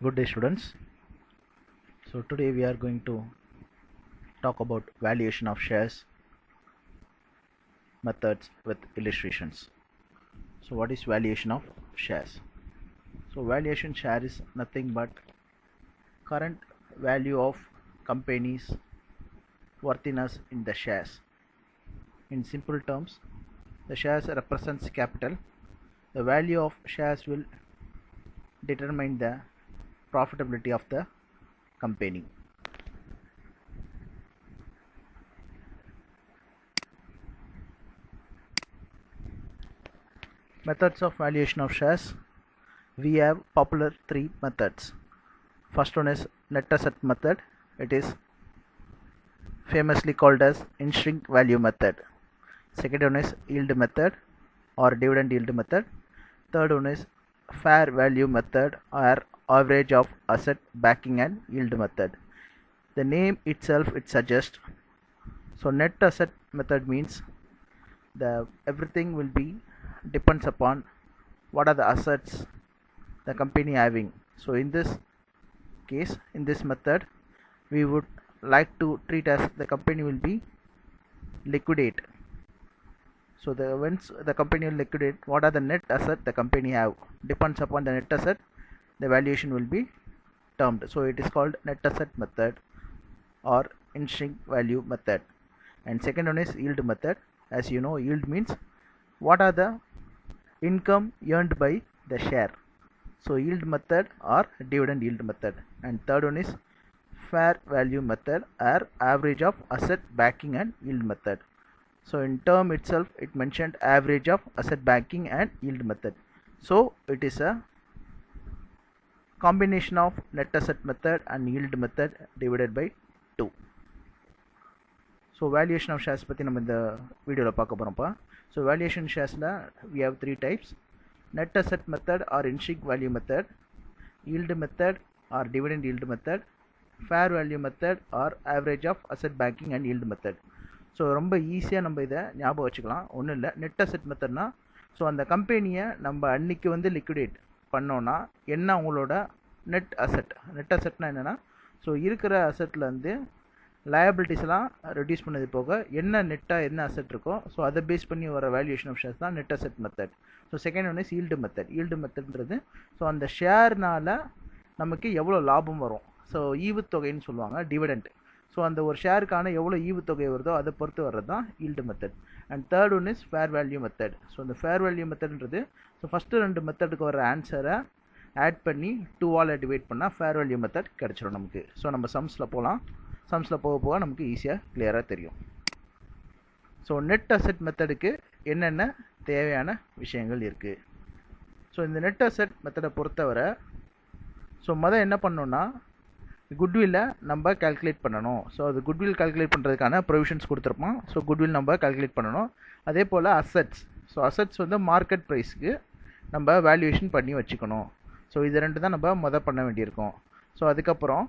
Good day, students. So today we are going to talk about valuation of shares methods with illustrations. So what is valuation of shares? So valuation share is nothing but current value of company's worthiness in the shares. In simple terms, the shares represents capital. The value of shares will determine the profitability of the company. Methods of valuation of shares. We have popular three methods. First one is net asset method. It is famously called as intrinsic value method. Second one is yield method or dividend yield method. Third one is fair value method or average of asset backing and yield method. The name itself it suggests. So net asset method means the everything will be depends upon what are the assets the company having. So in this case, in this method, we would like to treat as the company will be liquidate. So the once the company will liquidate, what are the net asset the company have depends upon the net asset, the valuation will be termed. So it is called net asset method or intrinsic value method. And second one is yield method. As you know, yield means what are the income earned by the share. So yield method or dividend yield method. And third one is fair value method or average of asset backing and yield method. So in term itself it mentioned average of asset backing and yield method. So it is a combination of net asset method and yield method divided by 2. So valuation of shares பத்தி நம்ம இந்த வீடியோல பார்க்க போறோம்ப்பா. So valuation sharesல we have three types: net asset method or intrinsic value method, yield method or dividend yield method, fair value method or average of asset backing and yield method. So ரொம்ப ஈஸியாக நம்ம இதை ஞாபகம் வச்சுக்கலாம். ஒன்றும் இல்லை, net asset மெத்தட்னா so அந்த கம்பெனியை நம்ம அன்னைக்கு வந்து லிக்விடேட் பண்ணோன்னா என்ன அவங்களோட நெட் அசெட்னா என்னென்னா ஸோ இருக்கிற அசெட்டில் வந்து லயபிலிட்டிஸ்லாம் ரெடியூஸ் பண்ணது போக என்ன நெட்டாக என்ன அசெட் இருக்கோ ஸோ அதை பேஸ் பண்ணி வர வேல்யூஷன் ஆஃப் ஷேர்ஸ் தான் net asset method. So second one is yield மெத்தட்ன்றது ஸோ அந்த ஷேர்னால் நமக்கு எவ்வளோ லாபம் வரும், ஸோ ஈவுத்தொகைன்னு சொல்லுவாங்க, டிவிடெண்ட். ஸோ அந்த ஒரு ஷேருக்கான எவ்வளோ ஈவுத்தொகை வருதோ அதை பொறுத்து வர்றது தான் yield method. And third one is fair value method. So இந்த ஃபேர் வேல்யூ மெத்தட்ன்றது ஸோ ஃபஸ்ட்டு ரெண்டு மெத்தடுக்கு வர ஆன்சரை ஆட் பண்ணி 2ஆல் டிவைட் பண்ணால் ஃபேர் வேல்யூ மெத்தட் கிடச்சிடும் நமக்கு. ஸோ நம்ம சம்ஸில் போகலாம். சம்ஸில் போக போக நமக்கு ஈஸியாக கிளியராக தெரியும். ஸோ நெட் அசெட் மெத்தடுக்கு என்னென்ன தேவையான விஷயங்கள் இருக்குது. ஸோ இந்த நெட் அசெட் மெத்தடை பொறுத்தவரை ஸோ என்ன பண்ணோன்னா குட்வில்லை நம்ம கால்குலேட் பண்ணணும். ஸோ அது குட்வில் கால்குலேட் பண்ணுறதுக்கான ப்ரொவிஷன்ஸ் கொடுத்துருப்போம். ஸோ குட்வில் நம்ம கால்குலேட் பண்ணணும். அதே போல் அசெட்ஸ், ஸோ அசெட்ஸ் வந்து மார்க்கெட் ப்ரைஸ்க்கு நம்ம வேல்யூவேஷன் பண்ணி வச்சுக்கணும். ஸோ இது ரெண்டு தான் நம்ம பண்ண வேண்டியிருக்கும். ஸோ அதுக்கப்புறம்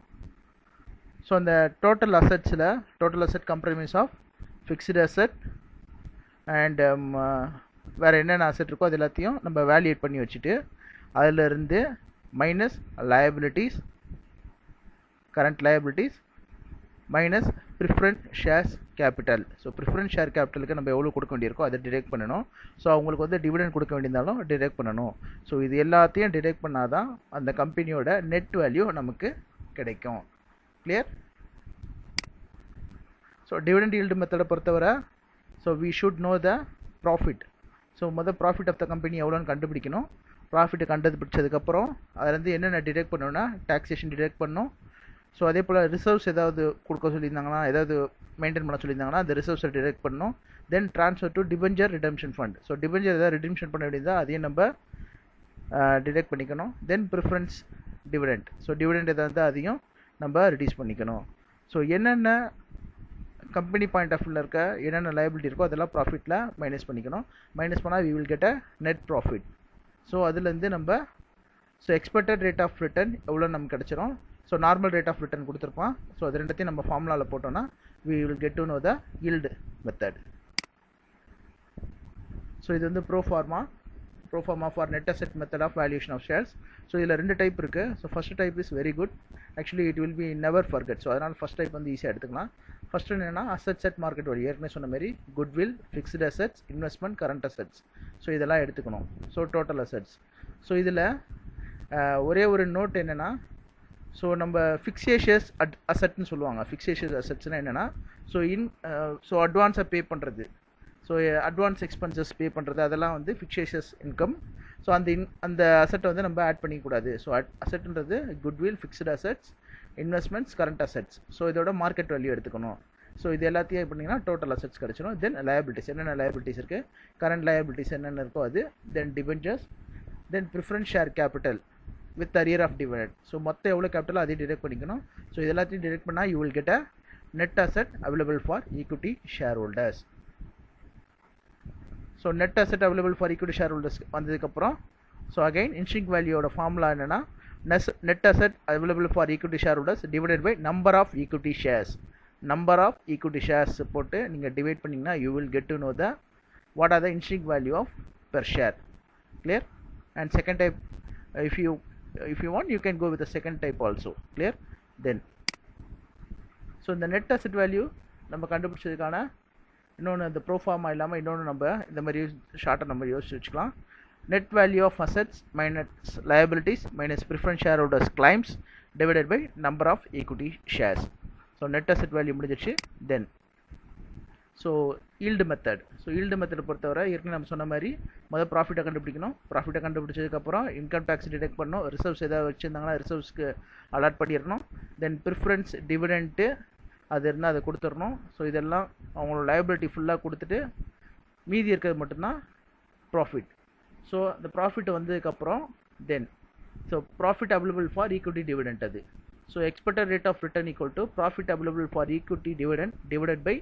ஸோ அந்த total asset compromise of fixed asset and வேறு என்னென்ன அசெட் இருக்கோ அது எல்லாத்தையும் நம்ம வேல்யூவேட் பண்ணி வச்சுட்டு அதிலிருந்து minus liabilities, current liabilities minus preference shares capital. So preference share கேபிட்டலுக்கு நம்ம எவ்வளோ கொடுக்க வேண்டியிருக்கோ அதை டிடெக்ட் பண்ணணும். ஸோ அவங்களுக்கு வந்து டிவிடெண்ட் கொடுக்க வேண்டியிருந்தாலும் டிடெக்ட் பண்ணணும். ஸோ இது எல்லாத்தையும் டிடெக்ட் பண்ணால் தான் அந்த கம்பெனியோட நெட் வேல்யூ நமக்கு கிடைக்கும். கிளியர்? ஸோ டிவிடெண்ட் ஈல்டு மெத்தடை பொறுத்தவரை so we should know the profit. So profit of the company எவ்வளோன்னு கண்டுபிடிக்கணும். ப்ராஃபிட்டை கண்டுபிடிச்சதுக்கப்புறம் அதிலேருந்து என்னென்ன டிடெக்ட் பண்ணணும்னா டாக்ஸேஷன் டிடெக்ட் பண்ணணும். ஸோ அதே போல் ரிசர்வ்ஸ் ஏதாவது கொடுக்க சொல்லியிருந்தாங்கன்னா, ஏதாவது மெயின்டைன் பண்ண சொல்லியிருந்தாங்கன்னா அந்த ரிசர்வ்ஸை டிடெக்ட் பண்ணணும். Then transfer to debenture redemption fund. So debenture ஏதாவது ரிடம்ஷன் பண்ண வேண்டியதா அதையும் நம்ம டிடெக்ட் பண்ணிக்கணும். Then preference dividend. So dividend ஏதாவது அதையும் நம்ம ரிடியூஸ் பண்ணிக்கணும். ஸோ என்னென்ன கம்பெனி பாயிண்ட் ஆஃப் வியூவில் இருக்க என்னென்ன லைபிலிட்டி இருக்கோ அதெல்லாம் ப்ராஃபிட்டில் மைனஸ் பண்ணிக்கணும். மைனஸ் பண்ணால் we will get a net profit. So அதுலேருந்து நம்ம so expected rate of return எவ்வளோ நமக்கு கிடச்சிரும். So normal rate of return கொடுத்துருப்பான். ஸோ அது ரெண்டத்தையும் நம்ம ஃபார்முலாவில் போட்டோம்னா we will get to know the yield method. So இது வந்து bro pharma pro forma for net asset method of valuation of shares. So இதில் ரெண்டு டைப் இருக்கு. So first type is very good. Actually it will be never forget. So அதனால் first type வந்து ஈஸியாக எடுத்துக்கலாம். First என்னன்னா assets at market value. ஏற்கனவே சொன்ன மாதிரி goodwill, fixed assets, investment, current assets. So இதெல்லாம் எடுத்துக்கணும். So total assets. So இதில் ஒரே ஒரு நோட் என்னன்னா, ஸோ நம்ம ஃபிக்ஸேஷியஸ் அசட்னு சொல்லுவாங்க. ஃபிக்ஸேஷியஸ் அசட்ஸ்னால் என்னென்னா, ஸோ அட்வான்ஸாக பே பண்ணுறது, ஸோ அட்வான்ஸ் எக்ஸ்பென்சஸ் பே பண்ணுறது, அதெல்லாம் வந்து ஃபிக்ஸேஷியஸ் இன்கம். ஸோ அந்த அசட்டை வந்து நம்ம ஆட் பண்ணிக்கூடாது. ஸோ அசட்ன்றது goodwill, fixed assets, investments, current assets. So இதோட மார்க்கெட் வேல்யூ எடுத்துக்கணும். ஸோ இது எல்லாத்தையும் பண்ணிங்கன்னா டோட்டல் அசட்ஸ் கிடச்சிடும். தென் லயபிலிட்டிஸ், என்னென்ன லயபிலிட்டிஸ் இருக்குது, கரண்ட் லயபிலிட்டிஸ் என்னென்ன இருக்கோ அது, then debentures, then preference share capital with arrear of dividend. So மொத்தம் எவ்வளோ கேபிட்டல் அதை டிடெக்ட் பண்ணிக்கணும். ஸோ இது எல்லாத்தையும் டிடெக்ட் பண்ணால் you will get a net asset available for equity share holders. So net asset available for equity share holders வந்ததுக்கப்புறம், so again intrinsic வேல்யூவோட formula என்னென்னா, net asset available for equity share holders divided by number of equity shares. Number of equity shares போட்டு நீங்கள் divide பண்ணிங்கன்னா you will get to know the what are the intrinsic value of per share. clear? And second type, if you want, you can go with the second type also. Clear? Then so இந்த net asset value நம்ம கண்டுபிடிச்சதுக்கான இன்னொன்று இந்த bro pharma இல்லாமல் இன்னொன்று நம்ம இந்த மாதிரி ஷார்ட்டாக நம்ம யோசிச்சு வச்சுக்கலாம். net value of assets minus liabilities minus preference shareholders claims divided by number of equity shares. so net asset value முடிஞ்சிச்சு. then so yield method. So yield method பொறுத்தவரை ஏற்கனவே நம்ம சொன்ன மாதிரி முதல் ப்ராஃபிட்டை கண்டுபிடிக்கணும். ப்ராஃபிட்டை கண்டுபிடிச்சதுக்கப்புறம் இன்கம் டேக்ஸ் டிடெக்ட் பண்ணணும். ரிசர்வ்ஸ் ஏதாவது வச்சுருந்தாங்கன்னா ரிசர்வ்ஸ்க்கு அலாட் பண்ணிடணும். தென் ப்ரிஃபரன்ஸ் டிவிடெண்ட்டு அது இருந்தால் அதை கொடுத்துடணும். ஸோ இதெல்லாம் அவங்களோட லைபிலிட்டி ஃபுல்லாக கொடுத்துட்டு மீதி இருக்கிறது மட்டும்தான் ப்ராஃபிட். ஸோ அந்த ப்ராஃபிட் வந்ததுக்கப்புறம் தென் so profit available for equity dividend அது. So expected rate of return equal to profit available for equity dividend divided by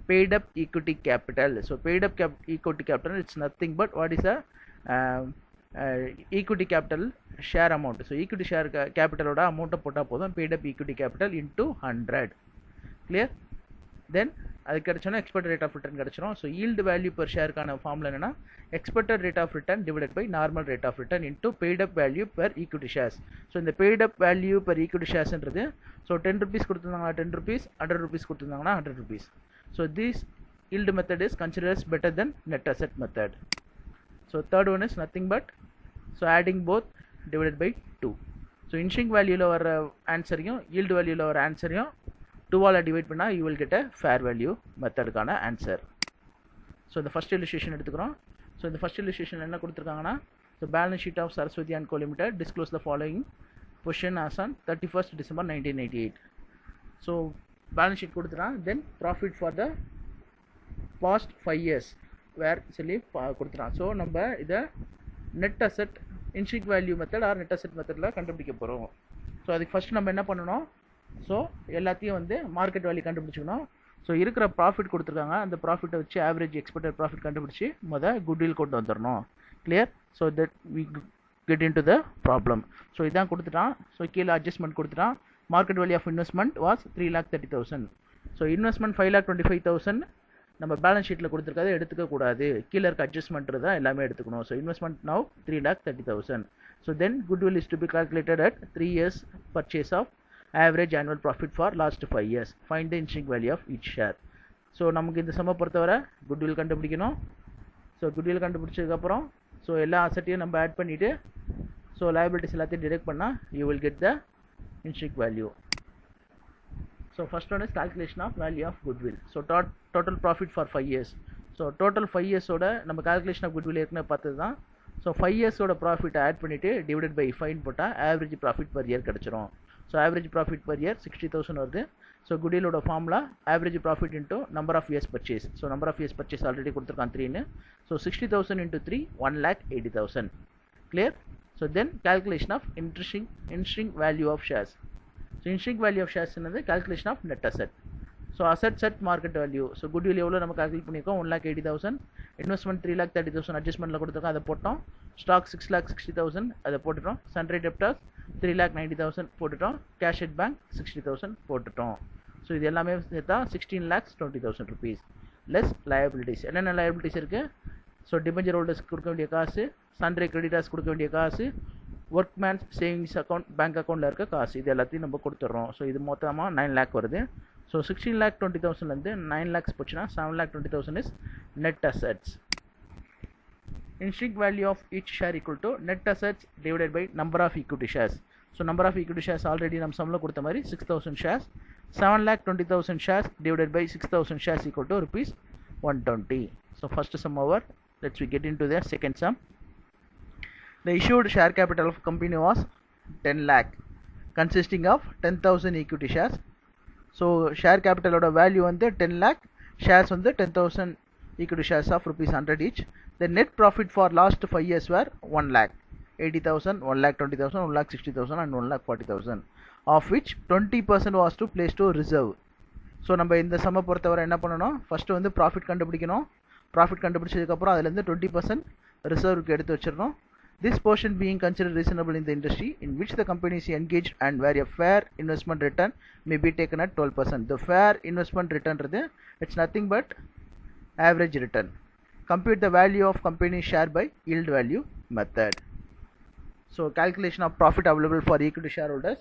paid up equity capital. So paid up equity capital, it's nothing but what is a equity capital share amount. So equity share capital oda amount போட்டா போதும், paid up equity capital into 100. clear? then அது கிடைச்சோன்னா expected rate of return கிடைச்சிடும். So yield value per ஷேருக்கான formula என்னன்னா, expected rate of return divided by normal rate of return into paid up value per equity shares. So இந்த paid up value per equity ஷேர்ஸ்ன்றது, so 10 rupees கொடுத்துருந்தாங்கன்னா 10 rupees, 100 rupees கொடுத்துருந்தாங்கன்னா 100 rupees. So this yield method is considers better then net asset method. So third one is nothing but so adding both divided by 2. So இன்ஷிங் வேல்யூவில் வர ஆன்சரையும் yield வேல்யூவில் வர ஆன்சரையும் 2ஆல் டிவைட் பண்ணால் you will get a fair value மெத்தடுக்கான ஆன்சர். ஸோ இந்த ஃபஸ்ட் இல்லுஸ்ட்ரேஷன் எடுத்துக்கிறோம். ஸோ இந்த ஃபஸ்ட் இல்லுஸ்ட்ரேஷன் என்ன கொடுத்துருக்காங்கன்னா, so balance sheet of Saraswati and co limited disclose the following position as on 31st December 1988. So balance sheet கொடுத்துட்டான். Then profit for the past 5 years were சொல்லி கொடுத்துட்டான். So நம்ம இதை net asset intrinsic value method or net asset மெத்தடில் கண்டுபிடிக்க போகிறோம். So அதுக்கு first நம்ம என்ன பண்ணணும், ஸோ எல்லாத்தையும் வந்து மார்க்கெட் வேல்யூ கண்டுபிடிச்சிக்கணும். ஸோ இருக்கிற ப்ராஃபிட் கொடுத்துருக்காங்க, அந்த ப்ராஃபிட்டை வச்சு ஆவரேஜ் எக்ஸ்பெக்டட் ப்ராஃபிட் கண்டுபிடிச்சி குட்வில் கொண்டு வந்துடணும். Clear? So that we get into the problem. So இதான் கொடுத்துட்டான். ஸோ கீழே அட்ஜஸ்ட்மெண்ட் கொடுத்துட்டான். Market value of investment was 3,30,000. So investment 5,25,000 நம்ம பேலன்ஸ் ஷீட்டில் கொடுத்துருக்காது எடுத்துக்கக்கூடாது. கீழே இருக்க அட்ஜஸ்ட்மெண்ட் தான் எல்லாமே எடுத்துக்கணும். So investment now 3,30,000. So then goodwill is to be calculated at 3 years purchase of average annual profit for last 5 years. Find the intrinsic value of each share. So நமக்கு இந்த சம்ம பொறுத்தவரை குட்வில் கண்டுபிடிக்கணும். ஸோ குட்வில் கண்டுபிடிச்சதுக்கப்புறம் ஸோ எல்லா அசட்டையும் நம்ம add பண்ணிவிட்டு so liabilities எல்லாத்தையும் deduct பண்ணால் you will get the intrinsic value. So first one is calculation of value of goodwill. So total profit for 5 years. So total 5 yearsோட நம்ம calculation of goodwill ஏற்கனவே பார்த்தது தான். So 5 yearsோட ப்ராஃபிட்டை ஆட் பண்ணிவிட்டு divided by 5 போட்டால் average profit per year கிடச்சிரும். So average profit per year 60,000 வருது. So குட்விலோட formula average profit into number of years purchase. So number of years purchase already கொடுத்துருக்கான் 3ன்னு. So 60,000 into 3 1,80,000. Clear? So then calculation of intrinsic value of shares. So intrinsic value of shares என்னது calculation of net asset. So assets at market value. So goodwill எவ்வளோ நம்ம calculate பண்ணியிருக்கோம் 1,80,000. Investment 3,30,000 அட்ஜஸ்ட்மெண்ட்டில் கொடுத்துருக்கோம், அதை போட்டோம். Stock 6,60,000 அதை போட்டுட்டோம். சன்ரை டெப்டார்ஸ் 3,90,000 போட்டுட்டோம். கேஷ் அட் பேங்க் 60,000 போட்டுட்டோம். ஸோ இது எல்லாமே சேர்த்தா 16,20,000 rupees லெஸ் liabilities. என்னென்ன liabilities இருக்குது? ஸோ டிபெஞ்சர் ஹோல்டர்ஸ்க்கு கொடுக்க வேண்டிய காசு, சன்ட்ரே கிரெடிட்டர்ஸ் கொடுக்க வேண்டிய காசு, ஒர்க்மேன்ஸ் சேவிங்ஸ் அக்கௌண்ட் பேங்க் அக்கௌண்ட்டில் இருக்க காசு, இது எல்லாத்தையும் நம்ம கொடுத்துட்றோம். ஸோ இது மொத்தமாக 9 lakh வருது. ஸோ 16,20,000 9 lakhs போச்சுன்னா 7,20,000 is net assets. Intrinsic value of each share equal to net assets divided by number of equity shares. So number of equity shares already நம்ம சம்ல கொடுத்த மாதிரி 6,000 shares. 7,20,000 shares divided by 6,000 shares equal to rupees 120. So first sum over. Let's we get into the second sum. The issued share capital of company was 10 lakh consisting of 10,000 equity shares. So share capital oda value வந்து 10 lakh, shares வந்து 10,000 equity shares of rupees 100 each. The net profit for last 5 years were 1 lakh 80,000, 1 lakh 20,000, 1 lakh 60,000 and 1 lakh 40,000, of which 20% was to place to reserve. So நம்ம இந்த சம்மை பொறுத்தவரை என்ன பண்ணணும், first வந்து profit கண்டுபிடிக்கணும். Profit கண்டுபிடிச்சதுக்கப்புறம் அதுலேருந்து 20% ரிசர்வுக்கு எடுத்து வச்சிடணும். This portion being considered reasonable in the industry in which the company is engaged and where a fair investment return may be taken at 12%. The fair investment return, it's nothing but average return. Compute the value of company share by yield value method. So calculation of profit available for equity shareholders.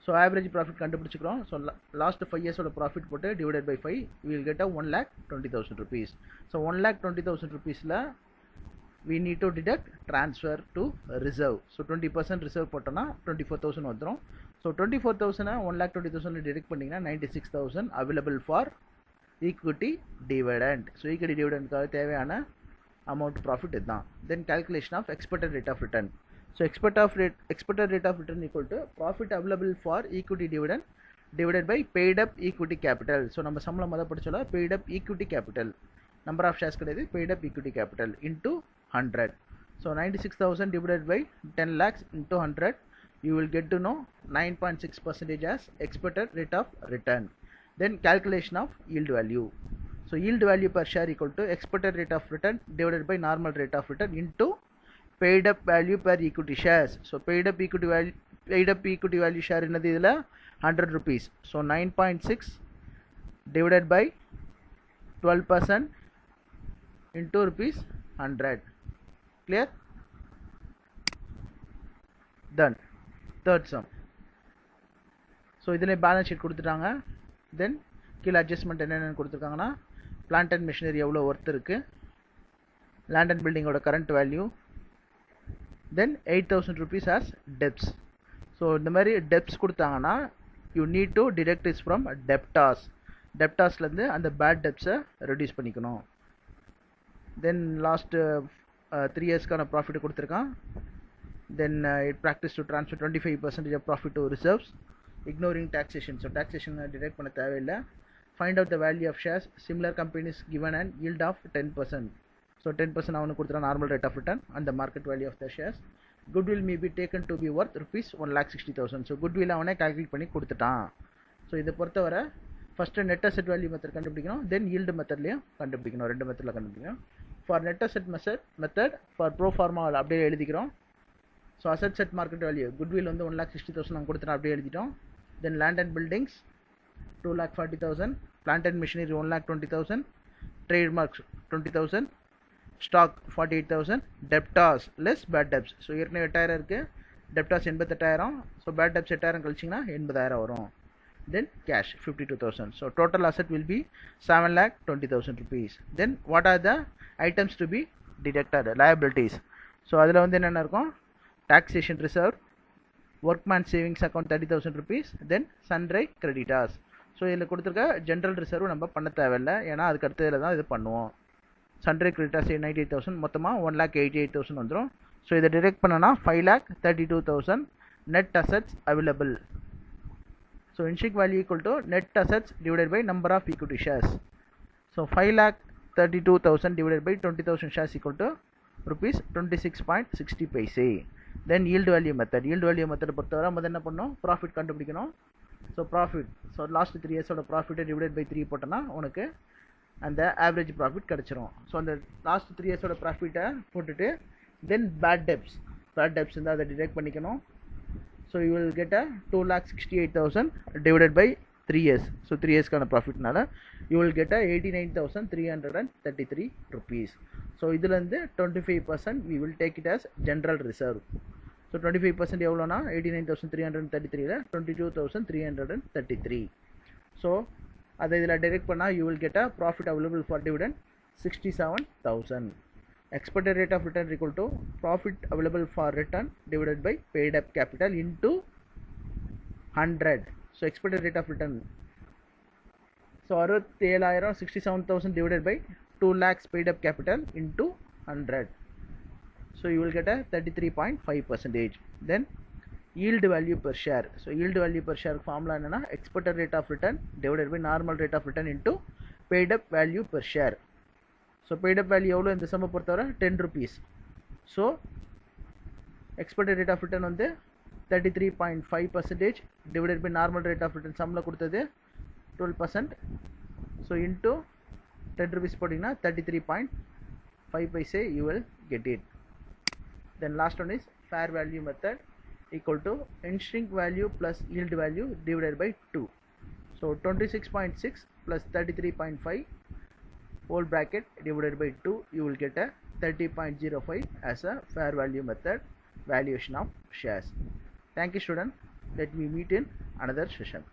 So average profit கண்டுபிடிச்சுக்கிறோம். So last 5 years ஓட profit போட்டு divided by 5, we will get a 1,20,000 rupees. So 1,20,000 rupeesல we need to deduct transfer to reserve. So 20% reserve போட்டோம்னா 24,000 வந்துரும். So 24,000 1,20,000 deduct பண்ணிங்கன்னா 96,000 available for equity dividend. So equity dividend காக தேவையான amount profit இதுதான். Then calculation of expected rate of return. So expected rate of return equal to profit available for equity dividend divided by paid up equity capital. So நம்ம சம்பள மொத படிச்சோல paid up equity capital, number of shares கிடையாது, paid up equity capital into 100. So 96,000 divided by 10 lakhs into 100, you will get to know 9.6% as expected rate of return. Then calculation of yield value. So yield value per share equal to expected rate of return divided by normal rate of return into paid up value per equity shares. So paid up equity value share என்னது இதுல 100 rupees. So 9.6 divided by 12% into rupees 100. Clear? Done. Third sum. So இதிலே balance sheet கொடுத்துட்டாங்க. Then கீழே adjustment என்னென்னு கொடுத்துருக்காங்கன்னா plant and machinery எவ்வளோ worth இருக்கு, land and building ஓட current value, then 8,000 rupees as debts. So இந்த மாதிரி debts கொடுத்தாங்கன்னா you need to deduct this from debtors. debtorsலேருந்து அந்த bad debts-ஐ reduce பண்ணிக்கணும். Then last 3 years-கான profit கொடுத்துருக்கான். Then it practice to transfer 25% of profit to reserves, ignoring taxation. So taxation deduct பண்ண தேவையில்லை. Find out the value of shares. Similar companies given an yield of 10%. So 10% அவனுக்கு கொடுத்துருக்கான் normal rate of return and the market value of the shares. Goodwill may be taken to be worth rupees 1,60,000. So goodwill அவனே calculate பண்ணி கொடுத்துட்டான். So இதை பொறுத்தவரை first net asset value method கண்டுபிடிக்கணும், then yield methodலையும் கண்டுபிடிக்கணும், ரெண்டு மெத்தடில் கண்டுபிடிக்கணும். For net asset method for pro forma அப்படியே எழுதிக்கிறோம். So asset set market value, goodwill வந்து 1,60,000 நம்ம கொடுத்துட்டோம், அப்படியே எழுதிட்டோம். Then land and buildings 2,40,000, plant and machinery 1,20,000, trademarks 20,000, stock 48,000, debtors less bad debts. So ஏற்கனவே 8,000 இருக்கு, debtors 88,000, so bad debts 8,000 கழிச்சிங்கன்னா 80,000 வரும். Then cash 52,000. So total asset will be 7,20,000 rupees. Then what are the items to be deducted? Liabilities. So அதில் வந்து என்னென்ன இருக்கும், taxation reserve, workman savings account 30,000 rupees, then sundry creditors. So இதில் கொடுத்துருக்க general reserve நம்ம பண்ண தேவையில்லை, ஏன்னா அதுக்கு அடுத்ததில் தான் இது பண்ணுவோம். சண்டே கிரெடிட்டர்ஸ் 98,000, மொத்தமாக 1,88,000 வந்துடும். ஸோ இதை டிரெக்ட் பண்ணனா 5,32,000 net assets available. So intrinsic value equal to net assets divided by number of equity shares. So 5,32,000 divided by 20,000 shares equal to rupees 26.60 paise. Then yield value method. Yield value method பொறுத்தவரை நம்ம என்ன பண்ணணும், profit கண்டுபிடிக்கணும். So profit, so last 3 இயர்ஸோட ப்ராஃபிட்டை divide by 3 போட்டோன்னா உனக்கு அந்த ஆவரேஜ் ப்ராஃபிட் கிடச்சிரும். ஸோ அந்த லாஸ்ட் 3 இயர்ஸோட ப்ராஃபிட்டை போட்டுட்டு தென் பேட் டெப்ஸ் இருந்தால் அதை டிடெக்ட் பண்ணிக்கணும். So you will get a 2,68,000 divided by 3 years. So 3 இயர்ஸ்க்கான ப்ராஃபிட்னால you will get a 89,333 rupees. So இதிலிருந்து 25% we will take it as general reserve. So 25% எவ்வளோனா 89,333 ல 22,333. So அதை இதில் direct பண்ணா you will get a profit available for dividend 67,000. Expected rate of return equal to profit available for return divided by paid up capital into 100. So expected rate of return, so 67,000 67,000 divided by 2 lakhs paid up capital into 100. So you will get a 33.5%. Then yield value per share. So yield value per share formula enna expected rate of return divided by normal rate of return into paid up value per share. So paid up value எவ்வளோ இந்த சம்ம பொறுத்தவரை 10 rupees. So expected rate of return வந்து 33.5% divided by normal rate of return சம்மில் கொடுத்தது 12%. So into 10 rupees போட்டிங்கன்னா 33.5 paise you will get it. Then last one is fair value method equal to intrinsic value plus yield value divided by 2. So 26.6 plus 33.5 whole bracket divided by 2, you will get a 30.05 as a fair value method valuation of shares. Thank you student. Let me meet in another session.